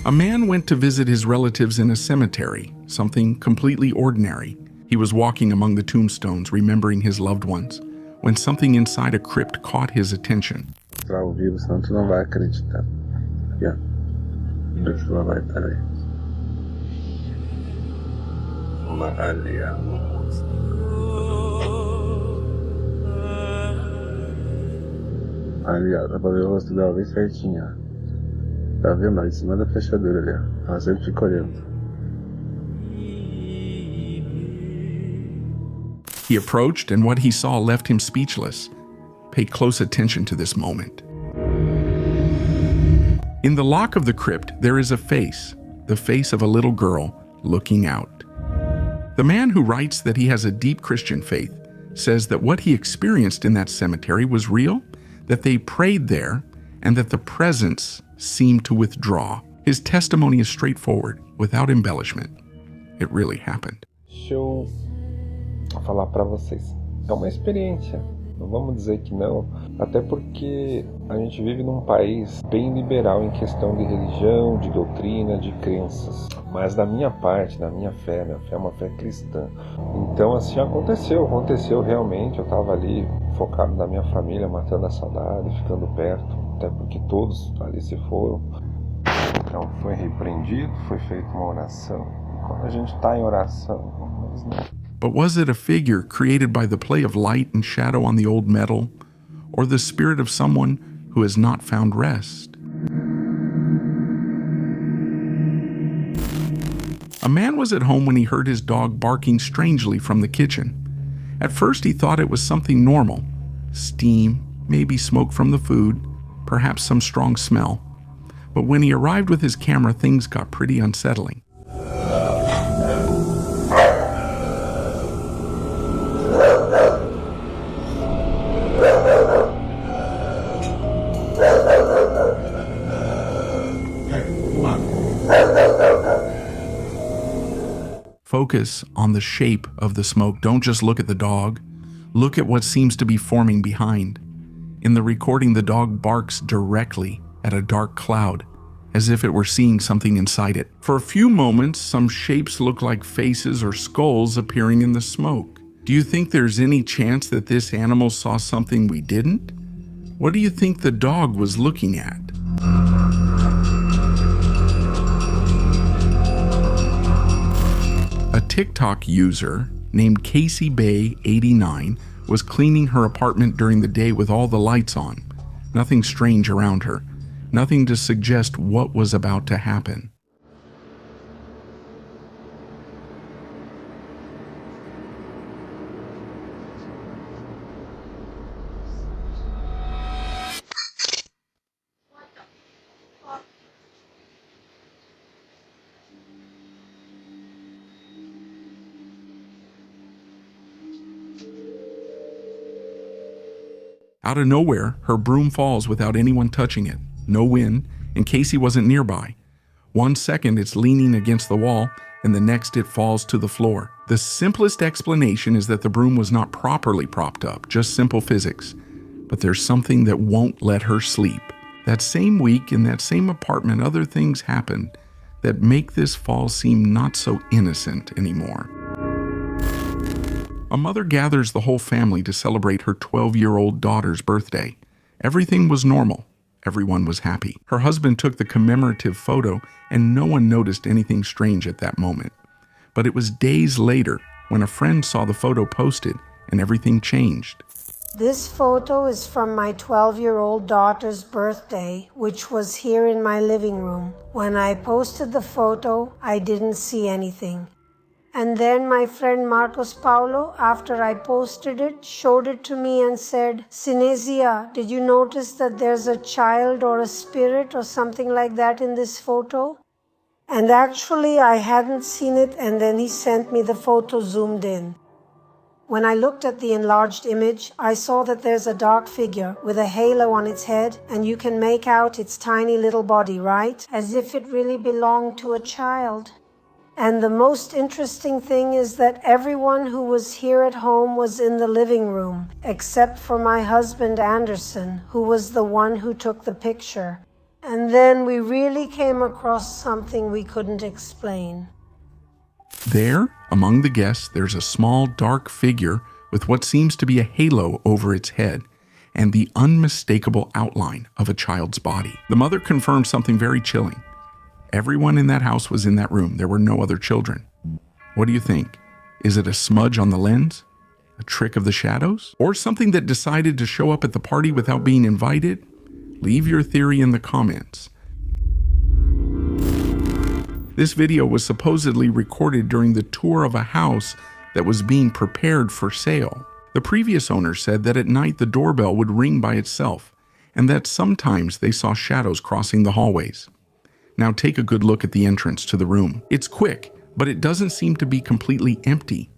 A man went to visit his relatives in a cemetery, something completely ordinary. He was walking among the tombstones, remembering his loved ones, when something inside a crypt caught his attention. Ao vivo, senão tu não vai acreditar. Aqui, ó. Ela vai estar aí. Ali, ó. Ali, ó. Dá pra ver o rosto dela bem certinho, ó. Tá vendo? Lá em cima da fechadura ali, ó. Ela sempre fica olhando. He approached, and what he saw left him speechless. Pay close attention to this moment. In the lock of the crypt, there is a face, the face of a little girl looking out. The man who writes that he has a deep Christian faith says that what he experienced in that cemetery was real, that they prayed there, and that the presence seemed to withdraw. His testimony is straightforward, without embellishment. It really happened. Deixa eu falar para vocês. É uma experiência. Não vamos dizer que não, até porque a gente vive num país bem liberal em questão de religião, de doutrina, de crenças. Mas da minha parte, da minha fé é uma fé cristã. Então assim aconteceu realmente. Eu estava ali focado na minha família, matando a saudade, ficando perto, até porque todos ali se foram. Então foi repreendido, foi feita uma oração. E quando a gente está em oração, But was it a figure created by the play of light and shadow on the old metal, or the spirit of someone who has not found rest? A man was at home when he heard his dog barking strangely from the kitchen. At first he thought it was something normal, steam, maybe smoke from the food, perhaps some strong smell. But when he arrived with his camera, things got pretty unsettling. Focus on the shape of the smoke. Don't just look at the dog. Look at what seems to be forming behind. In the recording, the dog barks directly at a dark cloud, as if it were seeing something inside it. For a few moments, some shapes look like faces or skulls appearing in the smoke. Do you think there's any chance that this animal saw something we didn't? What do you think the dog was looking at? A TikTok user named Casey Bay 89 was cleaning her apartment during the day with all the lights on. Nothing strange around her. Nothing to suggest what was about to happen. Out of nowhere, her broom falls without anyone touching it. No wind, and Casey wasn't nearby. 1 second it's leaning against the wall, and the next it falls to the floor. The simplest explanation is that the broom was not properly propped up, just simple physics. But there's something that won't let her sleep. That same week, in that same apartment, other things happened that make this fall seem not so innocent anymore. A mother gathers the whole family to celebrate her 12-year-old daughter's birthday. Everything was normal. Everyone was happy. Her husband took the commemorative photo, and no one noticed anything strange at that moment. But it was days later when a friend saw the photo posted, and everything changed. This photo is from my 12-year-old daughter's birthday, which was here in my living room. When I posted the photo, I didn't see anything. And then my friend Marcos Paulo, after I posted it, showed it to me and said, "Sinesia, did you notice that there's a child or a spirit or something like that in this photo?" And actually I hadn't seen it, and then he sent me the photo zoomed in. When I looked at the enlarged image, I saw that there's a dark figure with a halo on its head, and you can make out its tiny little body, right? As if it really belonged to a child. And the most interesting thing is that everyone who was here at home was in the living room, except for my husband Anderson, who was the one who took the picture. And then we really came across something we couldn't explain. There, among the guests, there's a small, dark figure with what seems to be a halo over its head and the unmistakable outline of a child's body. The mother confirmed something very chilling. Everyone in that house was in that room. There were no other children. What do you think? Is it a smudge on the lens? A trick of the shadows? Or something that decided to show up at the party without being invited? Leave your theory in the comments. This video was supposedly recorded during the tour of a house that was being prepared for sale. The previous owner said that at night the doorbell would ring by itself, and that sometimes they saw shadows crossing the hallways. Now take a good look at the entrance to the room. It's quick, but it doesn't seem to be completely empty.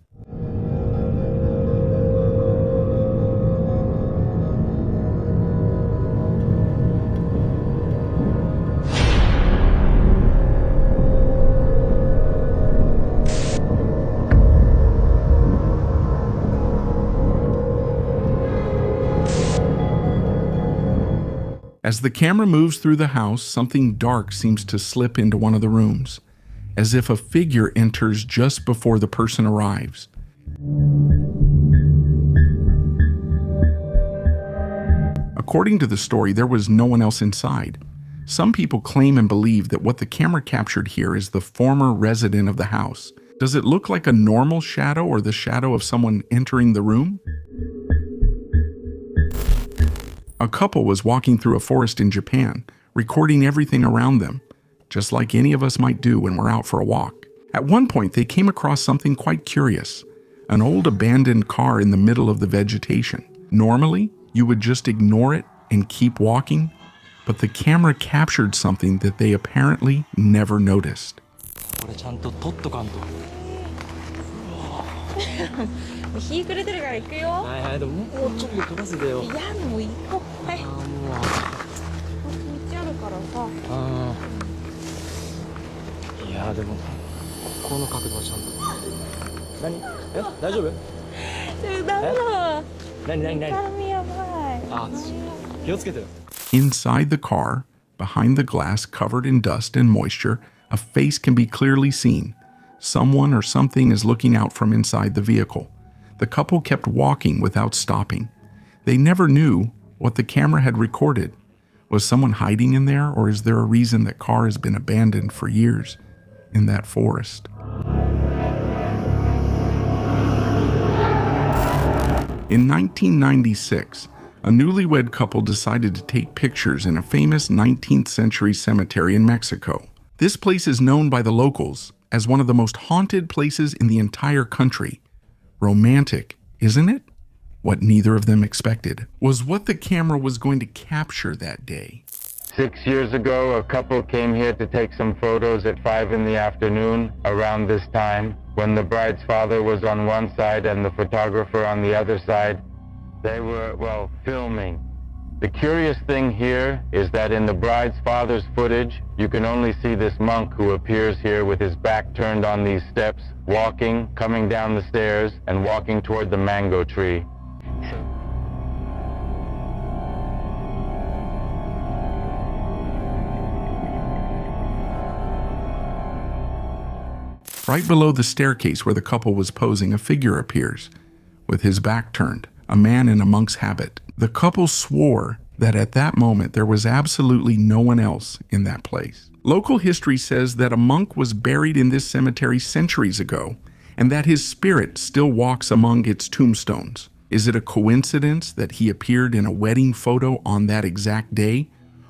As the camera moves through the house, something dark seems to slip into one of the rooms, as if a figure enters just before the person arrives. According to the story, there was no one else inside. Some people claim and believe that what the camera captured here is the former resident of the house. Does it look like a normal shadow or the shadow of someone entering the room? A couple was walking through a forest in Japan, recording everything around them, just like any of us might do when we're out for a walk. At one point, they came across something quite curious, an old abandoned car in the middle of the vegetation. Normally, you would just ignore it and keep walking, but the camera captured something that they apparently never noticed. 日暮れてるから行くよ。はいはい、でももうちょっと飛ばせてよ。いや、もう行こう。はい。もう。道あるからさ。いや、でもこの角度はちゃんと。何？大丈夫？ダメだ。何？髪やばい。あ、気をつけて。Inside the car, behind the glass covered in dust and moisture, a face can be clearly seen. Someone or something is looking out from inside the vehicle. The couple kept walking without stopping. They never knew what the camera had recorded. Was someone hiding in there, or is there a reason that car has been abandoned for years in that forest? In 1996, a newlywed couple decided to take pictures in a famous 19th century cemetery in Mexico. This place is known by the locals as one of the most haunted places in the entire country. Romantic, isn't it? What neither of them expected was what the camera was going to capture that day. 6 years ago, a couple came here to take some photos at 5 in the afternoon, around this time, when the bride's father was on one side and the photographer on the other side. They were, well, filming. The curious thing here is that in the bride's father's footage, you can only see this monk who appears here with his back turned on these steps, walking, coming down the stairs, and walking toward the mango tree. Right below the staircase where the couple was posing, a figure appears, with his back turned, a man in a monk's habit. The couple swore that at that moment there was absolutely no one else in that place. Local history says that a monk was buried in this cemetery centuries ago, and that his spirit still walks among its tombstones. Is it a coincidence that he appeared in a wedding photo on that exact day?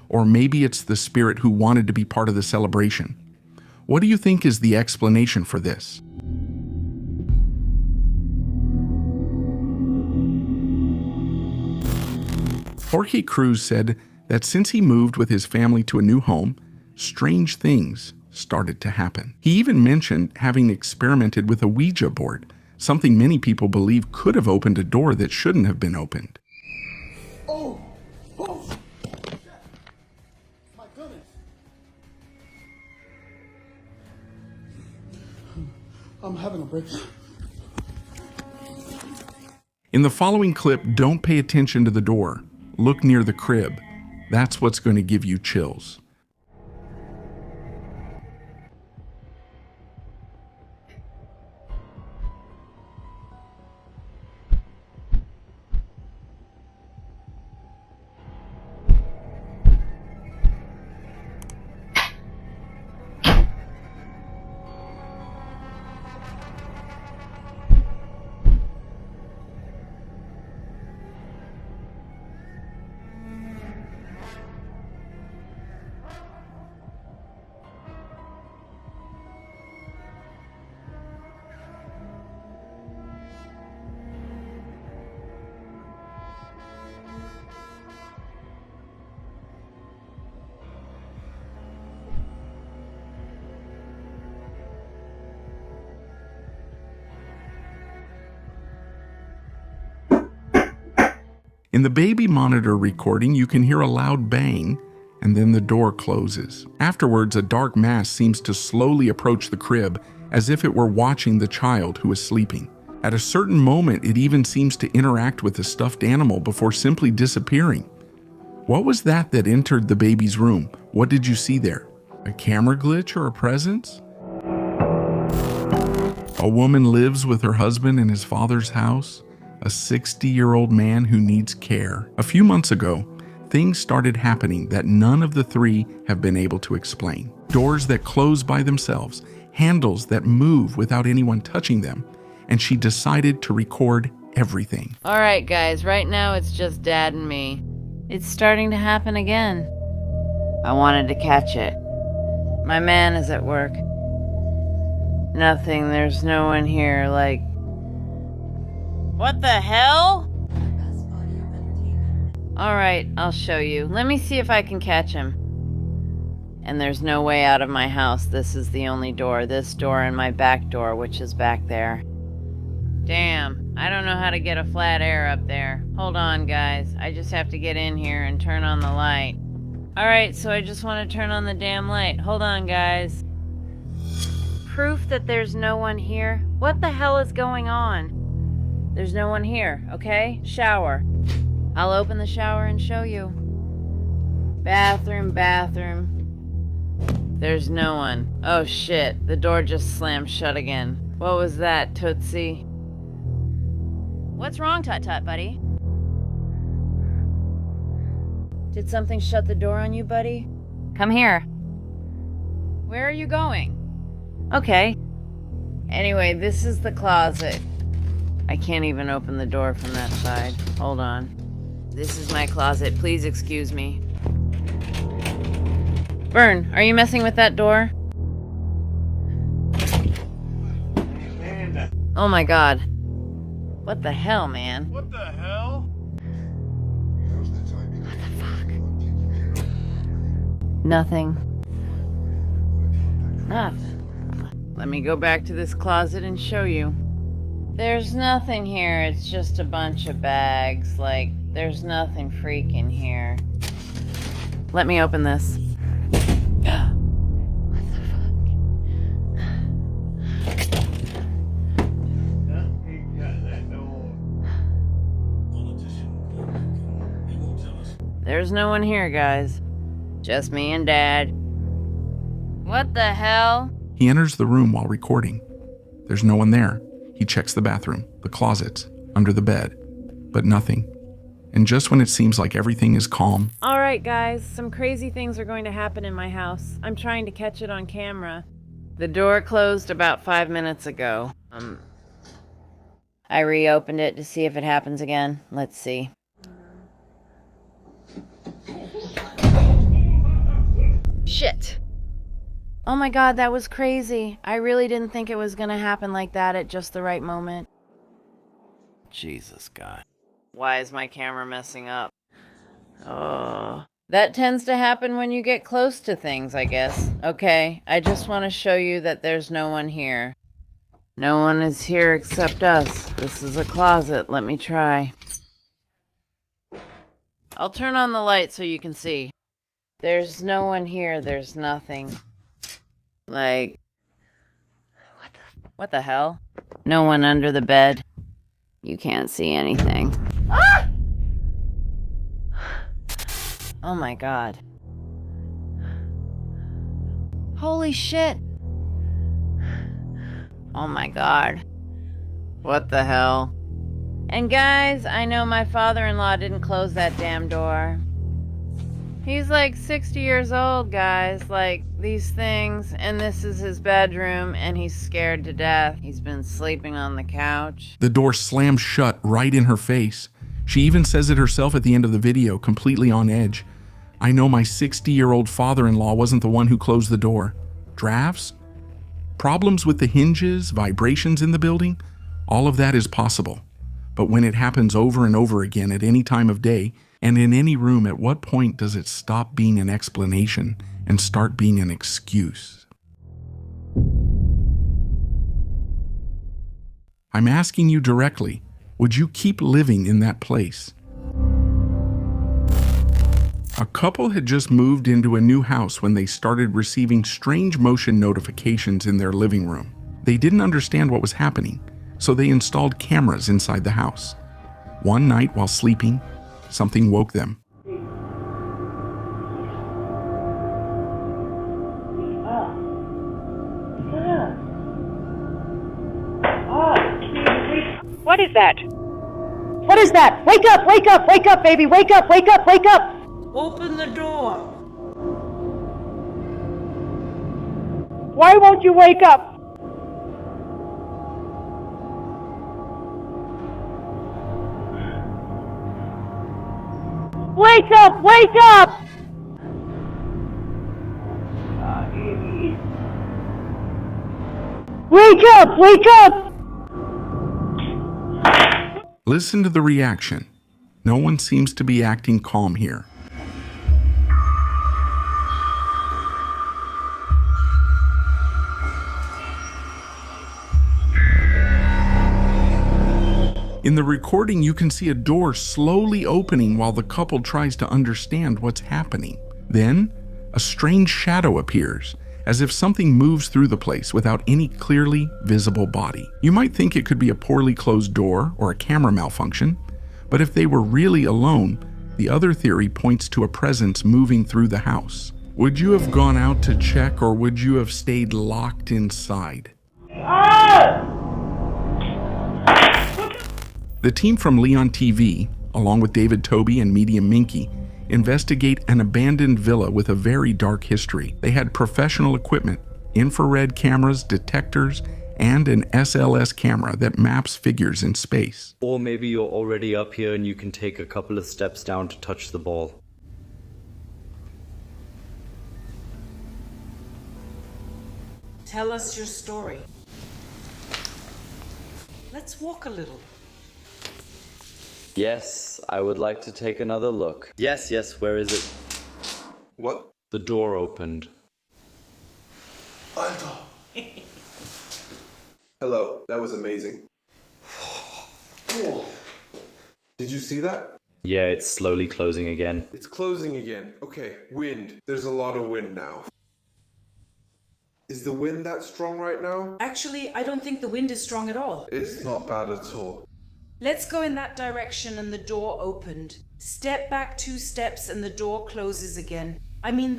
Or maybe it's the spirit who wanted to be part of the celebration. What do you think is the explanation for this? Jorge Cruz said that since he moved with his family to a new home, strange things started to happen. He even mentioned having experimented with a Ouija board, something many people believe could have opened a door that shouldn't have been opened. Oh! My goodness! I'm having a breakthrough. In the following clip, don't pay attention to the door. Look near the crib. That's what's going to give you chills. In the baby monitor recording, you can hear a loud bang, and then the door closes. Afterwards, a dark mass seems to slowly approach the crib, as if it were watching the child who is sleeping. At a certain moment, it even seems to interact with the stuffed animal before simply disappearing. What was that entered the baby's room? What did you see there? A camera glitch or a presence? A woman lives with her husband in his father's house. A 60-year-old man who needs care. A few months ago, things started happening that none of the three have been able to explain. Doors that close by themselves, handles that move without anyone touching them, and she decided to record everything. All right, guys, right now it's just Dad and me. It's starting to happen again. I wanted to catch it. My man is at work. Nothing, there's no one here, like... What the hell? Alright, I'll show you. Let me see if I can catch him. And there's no way out of my house. This is the only door. This door and my back door, which is back there. Damn, I don't know how to get a flat air up there. Hold on, guys. I just have to get in here and turn on the light. Alright, so I just want to turn on the damn light. Hold on, guys. Proof that there's no one here? What the hell is going on? There's no one here, okay? Shower. I'll open the shower and show you. Bathroom. There's no one. Oh shit, the door just slammed shut again. What was that, Tootsie? What's wrong, Tut-Tut, buddy? Did something shut the door on you, buddy? Come here. Where are you going? Okay. Anyway, this is the closet. I can't even open the door from that side. Hold on. This is my closet. Please excuse me. Vern, are you messing with that door? Oh my god. What the hell, man? What the hell? What the fuck? Nothing. Nothing. Let me go back to this closet and show you. There's nothing here, it's just a bunch of bags. Like, there's nothing freaking here. Let me open this. What the fuck? There's no one here, guys. Just me and Dad. What the hell? He enters the room while recording. There's no one there. He checks the bathroom, the closets, under the bed, but nothing. And just when it seems like everything is calm... Alright guys, some crazy things are going to happen in my house. I'm trying to catch it on camera. The door closed about 5 minutes ago. I reopened it to see if it happens again. Let's see. Shit! Oh my god, that was crazy. I really didn't think it was gonna happen like that at just the right moment. Jesus, God. Why is my camera messing up? Oh. That tends to happen when you get close to things, I guess. Okay, I just want to show you that there's no one here. No one is here except us. This is a closet. Let me try. I'll turn on the light so you can see. There's no one here. There's nothing. Like... What the... What the hell? No one under the bed. You can't see anything. Ah! Oh my god. Holy shit. Oh my god. What the hell? And guys, I know my father-in-law didn't close that damn door. He's like 60 years old, guys. Like, these things, and this is his bedroom, and he's scared to death. He's been sleeping on the couch. The door slams shut right in her face. She even says it herself at the end of the video, completely on edge. I know my 60-year-old father-in-law wasn't the one who closed the door. Drafts? Problems with the hinges, vibrations in the building? All of that is possible. But when it happens over and over again at any time of day, and in any room, at what point does it stop being an explanation and start being an excuse? I'm asking you directly, would you keep living in that place? A couple had just moved into a new house when they started receiving strange motion notifications in their living room. They didn't understand what was happening, so they installed cameras inside the house. One night while sleeping, something woke them. What is that? What is that? Wake up, wake up, wake up, baby, wake up, wake up, wake up! Open the door. Why won't you wake up? Wake up, wake up! Wake up, wake up! Listen to the reaction. No one seems to be acting calm here. In the recording, you can see a door slowly opening while the couple tries to understand what's happening. Then, a strange shadow appears, as if something moves through the place without any clearly visible body. You might think it could be a poorly closed door or a camera malfunction, but if they were really alone, the other theory points to a presence moving through the house. Would you have gone out to check, or would you have stayed locked inside? The team from Leon TV, along with David Toby and Medium Minky, investigate an abandoned villa with a very dark history. They had professional equipment, infrared cameras, detectors, and an SLS camera that maps figures in space. Or maybe you're already up here and you can take a couple of steps down to touch the ball. Tell us your story. Let's walk a little. Yes, I would like to take another look. Yes, where is it? What? The door opened. Alter. Hello, that was amazing. Did you see that? Yeah, it's slowly closing again. It's closing again. Okay, wind. There's a lot of wind now. Is the wind that strong right now? Actually, I don't think the wind is strong at all. It's not bad at all. Let's go in that direction, and the door opened. Step back 2 steps and the door closes again. I mean,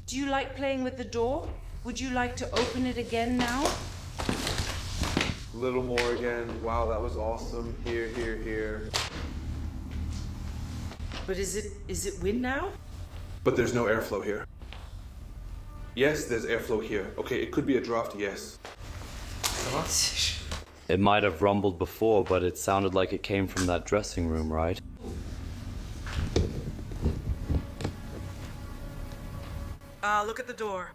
do you like playing with the door? Would you like to open it again now? A little more again. Wow, that was awesome. Here. But is it wind now? But there's no airflow here. Yes, there's airflow here. Okay, it could be a draft, yes. It might have rumbled before, but it sounded like it came from that dressing room, right? Look at the door.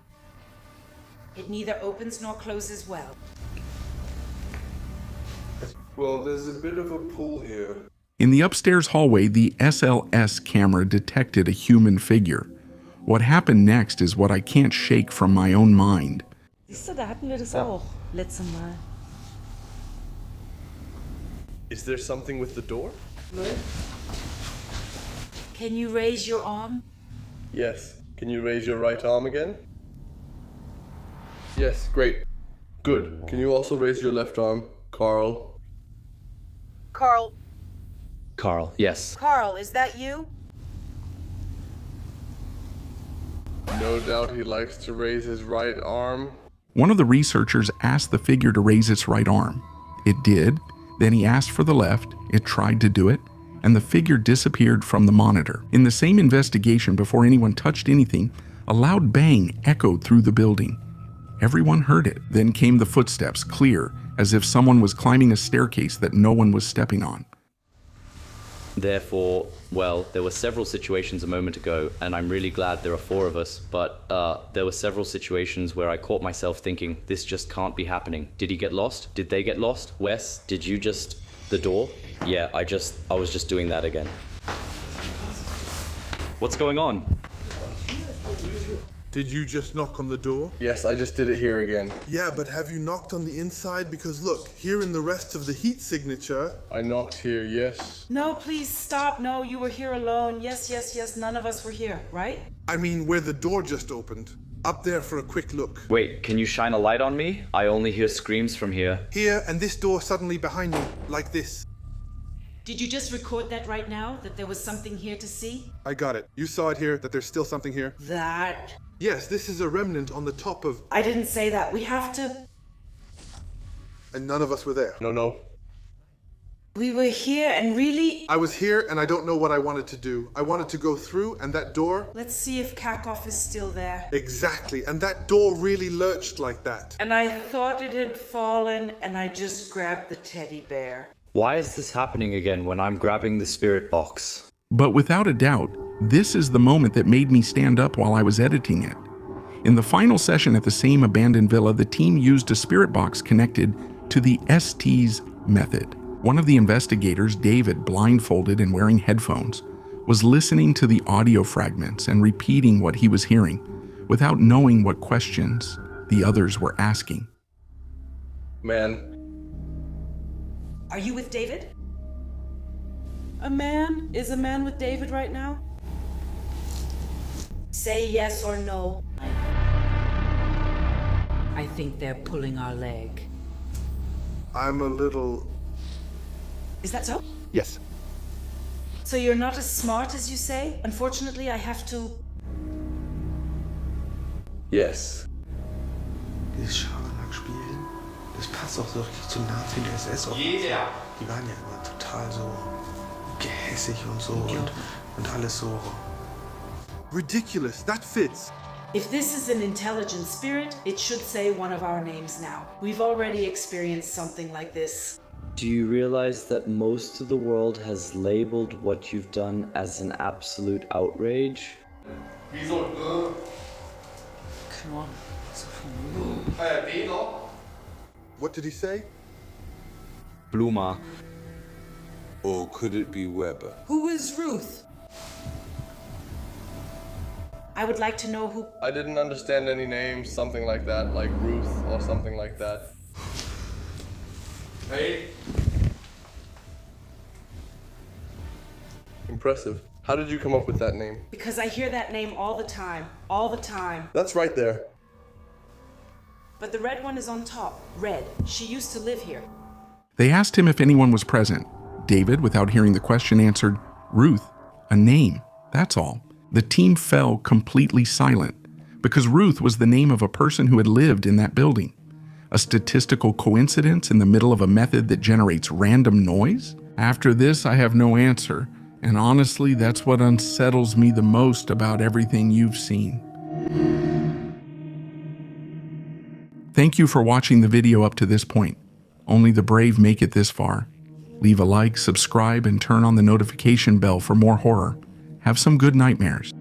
It neither opens nor closes well. Well, there's a bit of a pull here. In the upstairs hallway, the SLS camera detected a human figure. What happened next is what I can't shake from my own mind. Siehst du, da hatten wir das auch letztes Mal. Is there something with the door? Can you raise your arm? Yes. Can you raise your right arm again? Yes, great. Good. Can you also raise your left arm, Carl? Carl, Yes. Carl, is that you? No doubt he likes to raise his right arm. One of the researchers asked the figure to raise its right arm. It did. Then he asked for the left. It tried to do it, and the figure disappeared from the monitor. In the same investigation, before anyone touched anything, a loud bang echoed through the building. Everyone heard it. Then came the footsteps, clear, as if someone was climbing a staircase that no one was stepping on. Therefore, well, there were several situations a moment ago, and I'm really glad there are 4 of us, but there were several situations where I caught myself thinking, this just can't be happening. Did he get lost? Did they get lost? Wes, did you just... the door? Yeah, I was just doing that again. What's going on? Did you just knock on the door? Yes, I just did it here again. Yeah, but have you knocked on the inside? Because look, here in the rest of the heat signature... I knocked here, yes. No, please stop. No, you were here alone. Yes, none of us were here, right? I mean, where the door just opened. Up there for a quick look. Wait, can you shine a light on me? I only hear screams from here. Here, and this door suddenly behind me, like this. Did you just record that right now, that there was something here to see? I got it. You saw it here, that there's still something here? That... Yes, this is a remnant on the top of... I didn't say that. We have to... And none of us were there. No. We were here and really... I was here and I don't know what I wanted to do. I wanted to go through and that door... Let's see if Kakov is still there. Exactly, and that door really lurched like that. And I thought it had fallen and I just grabbed the teddy bear. Why is this happening again when I'm grabbing the spirit box? But without a doubt, this is the moment that made me stand up while I was editing it. In the final session at the same abandoned villa, the team used a spirit box connected to the ST's method. One of the investigators, David, blindfolded and wearing headphones, was listening to the audio fragments and repeating what he was hearing, without knowing what questions the others were asking. Man. Are you with David? A man? Is a man with David right now? Say yes or no. I think they're pulling our leg. I'm a little... Is that so? Yes. So you're not as smart as you say? Unfortunately, I have to... Yes. Dieses Schabernack spielen, das passt auch so richtig zum Namen für die SS. Yeah. Die waren ja immer total so gehässig und so und alles so. Ridiculous, that fits. If this is an intelligent spirit, it should say one of our names now. We've already experienced something like this. Do you realize that most of the world has labeled what you've done as an absolute outrage? What did he say? Bluma. Or could it be Weber? Who is Ruth? I would like to know who... I didn't understand any names, something like that, like Ruth or something like that. Hey. Impressive. How did you come up with that name? Because I hear that name all the time. All the time. That's right there. But the red one is on top. Red. She used to live here. They asked him if anyone was present. David, without hearing the question, answered, Ruth, a name, that's all. The team fell completely silent because Ruth was the name of a person who had lived in that building. A statistical coincidence in the middle of a method that generates random noise? After this, I have no answer, and honestly, that's what unsettles me the most about everything you've seen. Thank you for watching the video up to this point. Only the brave make it this far. Leave a like, subscribe, and turn on the notification bell for more horror. Have some good nightmares.